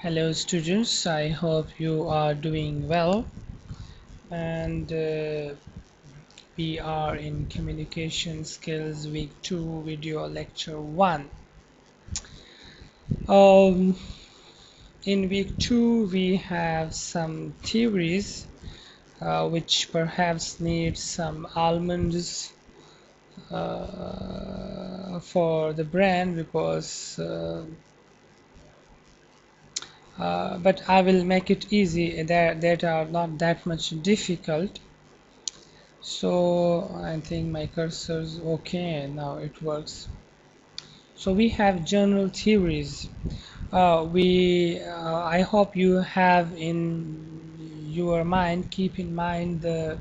Hello students, I hope you are doing well, and we are in communication skills week 2 video lecture 1. um, in week 2 we have some theories which perhaps need some almonds for the brand because but I will make it easy that are not that much difficult. So I think my cursor's okay, now it works. So we have general theories. I hope you have in your mind, keep in mind the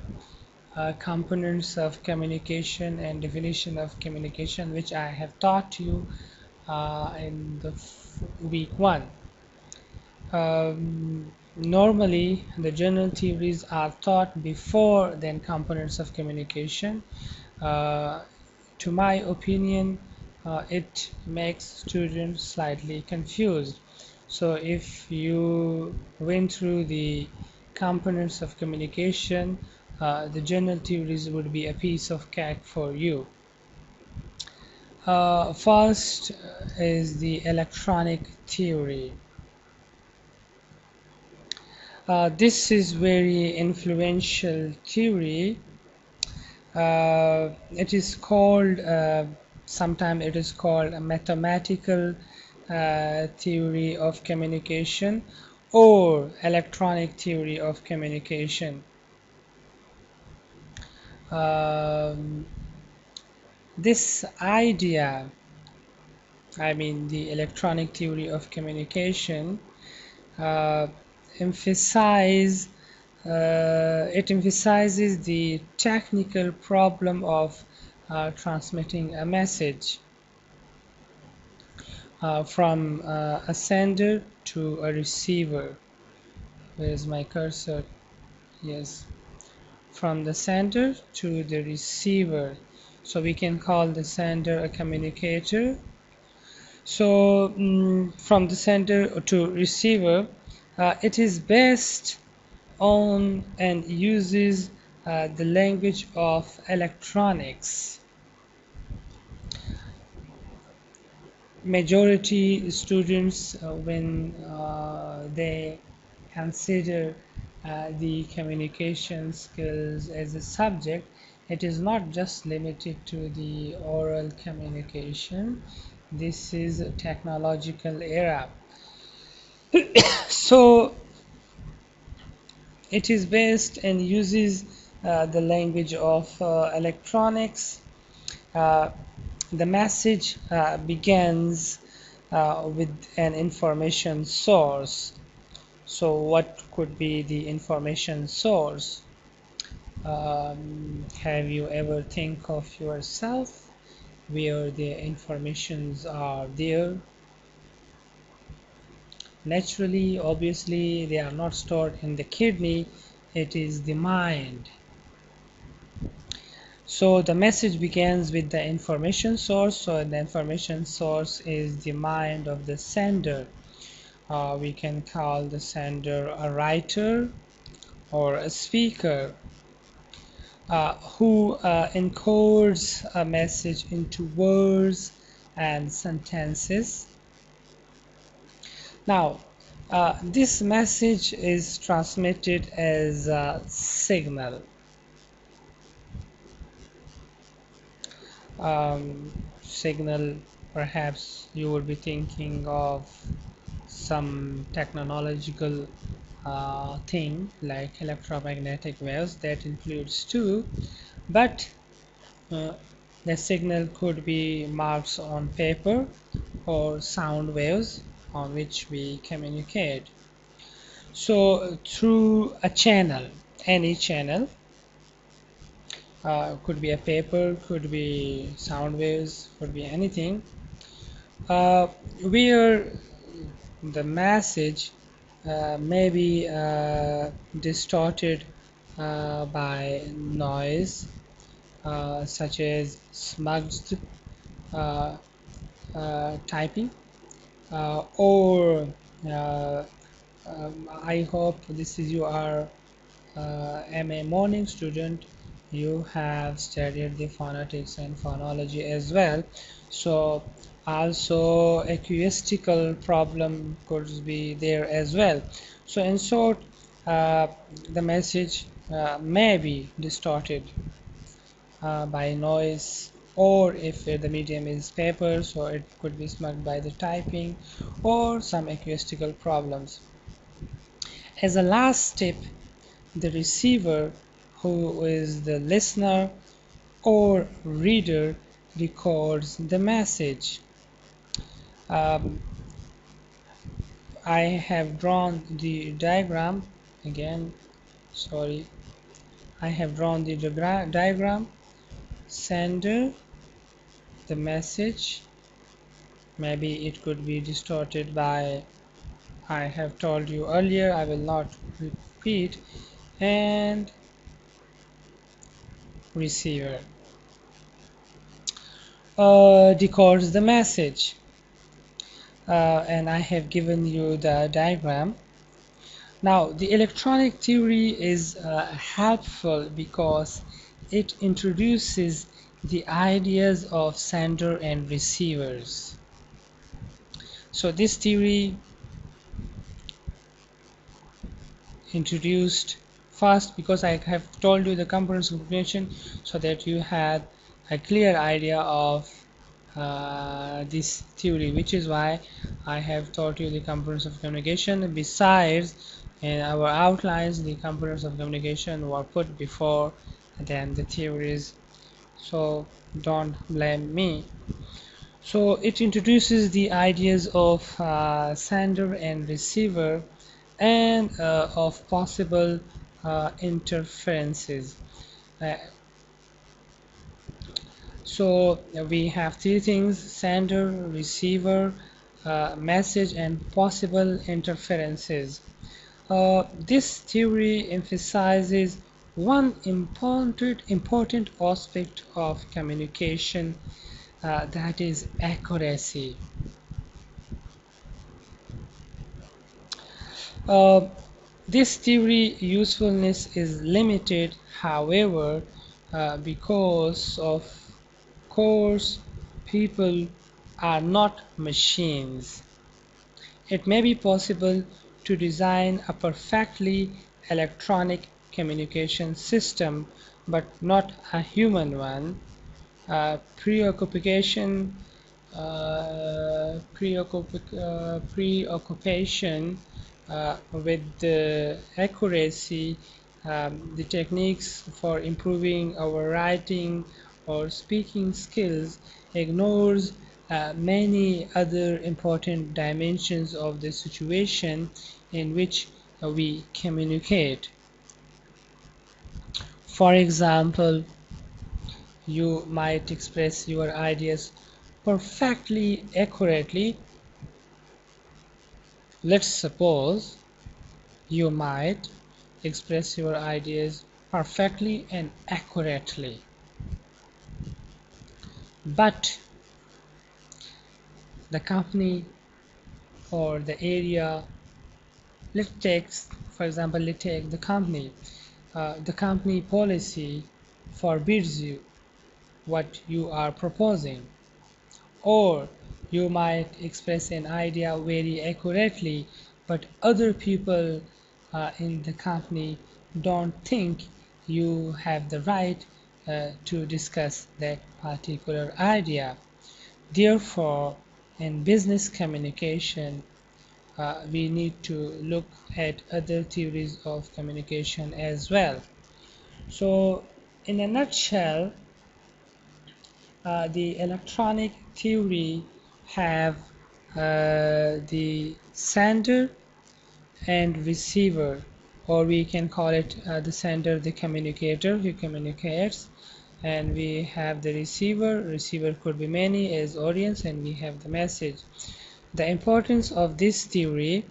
components of communication and definition of communication, which I have taught you in the week 1. Normally, the general theories are taught before then components of communication. Uh, to my opinion, it makes students slightly confused. So if you went through the components of communication, the general theories would be a piece of cake for you. First is the electronic theory. This is very influential theory. It is called sometimes it is called a mathematical theory of communication or electronic theory of communication. Um, this idea, I mean the electronic theory of communication, uh, emphasize it emphasizes the technical problem of transmitting a message from a sender to a receiver. Where is my cursor? Yes, from the sender to the receiver. So we can call the sender a communicator. So from the sender to receiver, it is based on and uses the language of electronics. Majority students, when they consider the communication skills as a subject, it is not just limited to the oral communication. This is a technological era. So it is based and uses the language of electronics. Uh, the message begins with an information source. So what could be the information source? Have you ever think of yourself where the informations are there? Naturally, obviously, they are not stored in the kidney. It is the mind. So the message begins with the information source. So the information source is the mind of the sender. We can call the sender a writer or a speaker who encodes a message into words and sentences. Now, this message is transmitted as a signal. Signal, perhaps you would be thinking of some technological thing like electromagnetic waves. That includes too, but uh, the signal could be marks on paper or sound waves on which we communicate. So through a channel, any channel, could be a paper, could be sound waves, could be anything, where the message may be distorted by noise such as smudged uh, typing or Uh, I hope this is you are MA morning student. You have studied the phonetics and phonology as well. So also acoustical problem could be there as well. So in short, the message may be distorted by noise, or if the medium is paper, so it could be smudged by the typing or some acoustical problems. As a last step, the receiver, who is the listener or reader, records the message. um, I have drawn the diagram again, sorry, I have drawn the diagram. Sender, the message, maybe it could be distorted by, I have told you earlier, I will not repeat, and receiver decodes the message. And I have given you the diagram. Now, the electronic theory is helpful because it introduces the ideas of sender and receivers. So this theory introduced first, because I have told you the components of communication, so that you had a clear idea of this theory, which is why I have taught you the components of communication. Besides, in our outlines, the components of communication were put before then the theories, so don't blame me. So it introduces the ideas of sender and receiver, and of possible interferences. Uh, so we have three things: sender, receiver, message, and possible interferences. This theory emphasizes one important aspect of communication, that is accuracy. Uh, this theory usefulness is limited, however, because of course people are not machines. It may be possible to design a perfectly electronic communication system, but not a human one. Preoccupation with the accuracy, the techniques for improving our writing or speaking skills ignores many other important dimensions of the situation in which we communicate. For example, you might express your ideas perfectly accurately. Let's suppose you might express your ideas perfectly and accurately, but the company or the area, let's take, for example, let's take the company policy forbids you what you are proposing. Or you might express an idea very accurately, but other people in the company don't think you have the right to discuss that particular idea. Therefore, in business communication, we need to look at other theories of communication as well. So, in a nutshell, the electronic theory have the sender and receiver, or we can call it the sender, the communicator who communicates, and we have the receiver could be many as audience, and we have the message. The importance of this theory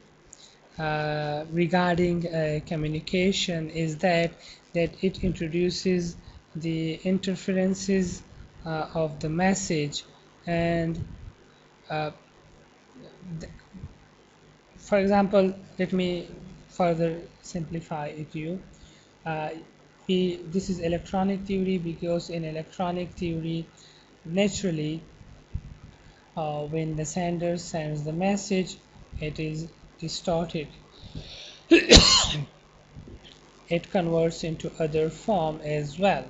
regarding communication is that it introduces the interferences of the message, and uh, For example, let me further simplify it to you. Uh, this is electronic theory because in electronic theory, naturally, when the sender sends the message, it is distorted. It converts into other form as well.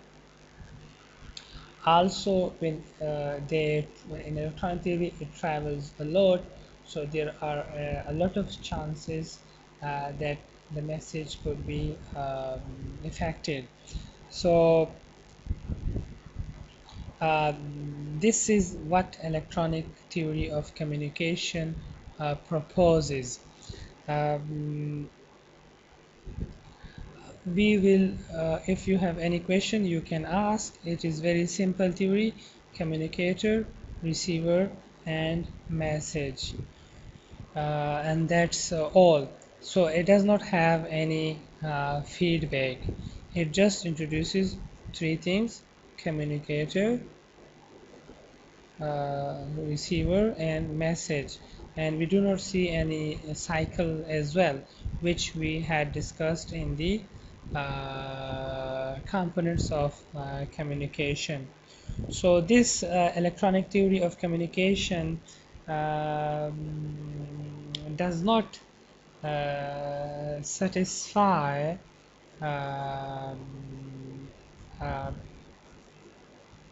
Also, when in electronic theory, it travels a lot, so there are a lot of chances that the message could be affected. So this is what electronic theory of communication proposes. Um, we will if you have any question you can ask. It is very simple theory: communicator, receiver, and message, and that's all. So it does not have any feedback. It just introduces three things: communicator, receiver, and message. And we do not see any cycle as well, which we had discussed in the components of communication. So this electronic theory of communication does not satisfy um, uh,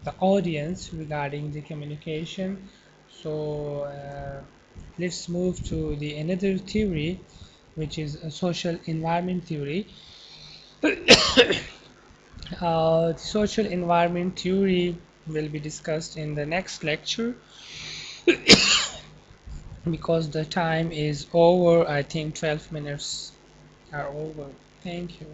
the audience regarding the communication. So let's move to the another theory, which is a social environment theory. Social environment theory will be discussed in the next lecture. Because the time is over, I think 12 minutes are over. Thank you.